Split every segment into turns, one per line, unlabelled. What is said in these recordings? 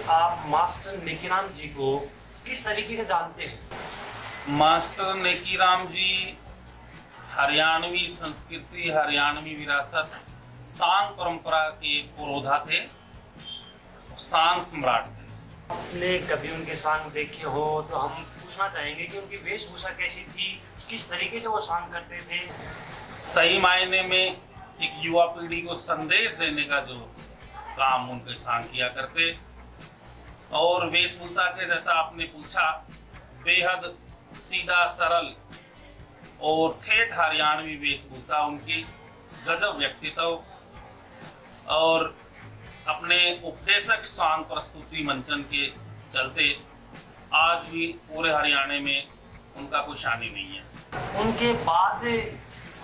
आप मास्टर नेकीराम जी को किस तरीके से जानते हैं?
मास्टर नेकीराम जी हरियाणवी संस्कृति, हरियाणवी विरासत, सांग परंपरा के पुरोधा थे, सांग सम्राट थे।
आपने कभी उनके सांग देखे हो तो हम पूछना चाहेंगे कि उनकी वेशभूषा कैसी थी, किस तरीके से वो सांग करते थे?
सही मायने में एक युवा पीढ़ी को संदेश देने का जो काम उनके सांग किया करते, और वेशभूषा के जैसा आपने पूछा, बेहद सीधा सरल और ठेठ हरियाणवी वेशभूषा उनकी, गजब व्यक्तित्व, और अपने उपदेशक सांग प्रस्तुति मंचन के चलते आज भी पूरे हरियाणा में उनका कोई शानी नहीं है।
उनके बाद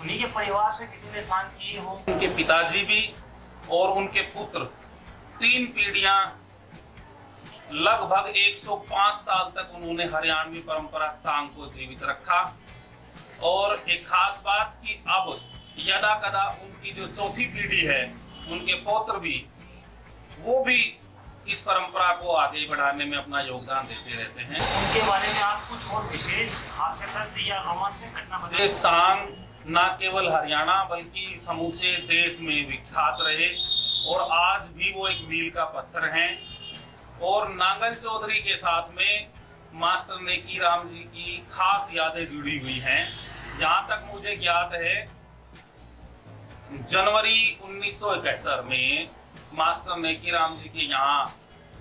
उन्हीं के परिवार से किसी ने सांग किए हो?
उनके पिताजी भी और उनके पुत्र, 3 पीढ़ियां, लगभग 105 साल तक उन्होंने हरियाणवी परंपरा सांग को जीवित रखा। और एक खास बात कि अब यदा कदा उनकी जो चौथी पीढ़ी है, उनके पौत्र भी, वो भी इस परंपरा को आगे बढ़ाने में अपना योगदान देते रहते हैं।
उनके बारे में आप कुछ और विशेष हास्यप्रद या रोमांचक घटना बताइए।
सांग न केवल हरियाणा बल्कि समूचे देश में विख्यात रहे और आज भी वो एक मील का पत्थर हैं। और नांगल चौधरी के साथ में मास्टर नेकीराम जी की खास यादें जुड़ी हुई हैं। जहां तक मुझे ज्ञात है, जनवरी 1971 में मास्टर नेकीराम जी के यहाँ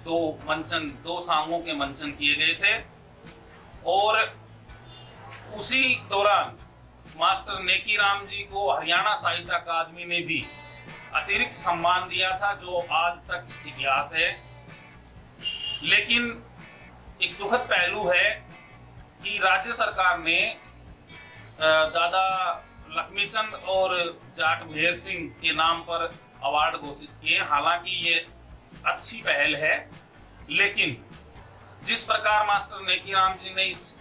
2 सांगों के मंचन किए गए थे, और उसी दौरान मास्टर नेकीराम जी को हरियाणा साहित्य अकादमी ने भी अतिरिक्त सम्मान दिया था, जो आज तक इतिहास है। लेकिन एक दुखद पहलू है कि राज्य सरकार ने दादा लक्ष्मीचंद और जाट मेहर सिंह के नाम पर अवार्ड घोषित किए। हालांकि ये अच्छी पहल है, लेकिन जिस प्रकार मास्टर नेकीराम जी ने इस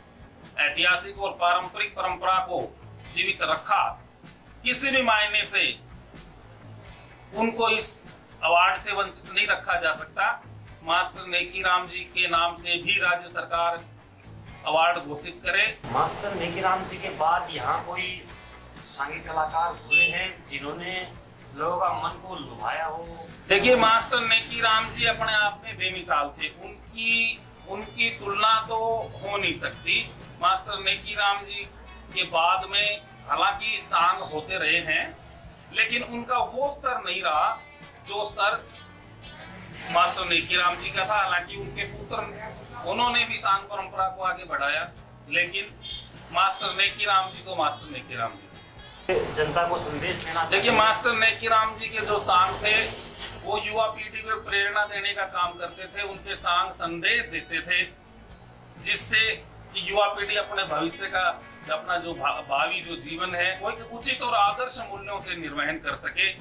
ऐतिहासिक और पारंपरिक परंपरा को जीवित रखा, किसी भी मायने से उनको इस अवार्ड से वंचित नहीं रखा जा सकता। मास्टर नेकीराम जी के नाम से भी राज्य सरकार अवार्ड घोषित करे।
मास्टर नेकीराम जी के बाद यहाँ कोई सांगीतिक कलाकार हुए हैं जिन्होंने लोगों का मन को लुभाया हो?
देखिए, मास्टर नेकीराम जी अपने आप में बेमिसाल थे। उनकी तुलना तो हो नहीं सकती। मास्टर नेकीराम जी के बाद में हालांकि सांग होते रहे हैं, लेकिन उनका वो स्तर नहीं रहा जो स्तर मास्टर नेकीराम जी का था। हालांकि उनके पुत्र, उन्होंने भी सांग परंपरा को आगे बढ़ाया, लेकिन मास्टर नेकीराम जी तो मास्टर नेकीराम जी।
जनता को संदेश देना,
देखिए, मास्टर नेकीराम जी के जो सांग थे वो युवा पीढ़ी को प्रेरणा देने का काम करते थे। उनके सांग संदेश देते थे, जिससे कि युवा पीढ़ी अपने भविष्य का, अपना जो भावी जो जीवन है, वो एक उचित और आदर्श मूल्यों से निर्वहन कर सके।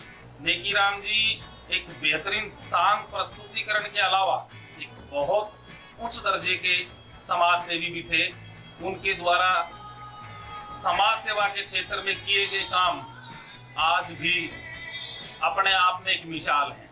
नेकीराम जी एक बेहतरीन सांग प्रस्तुतिकरण के अलावा एक बहुत उच्च दर्जे के समाज सेवी भी थे। उनके द्वारा समाज सेवा के क्षेत्र में किए गए काम आज भी अपने आप में एक मिसाल है।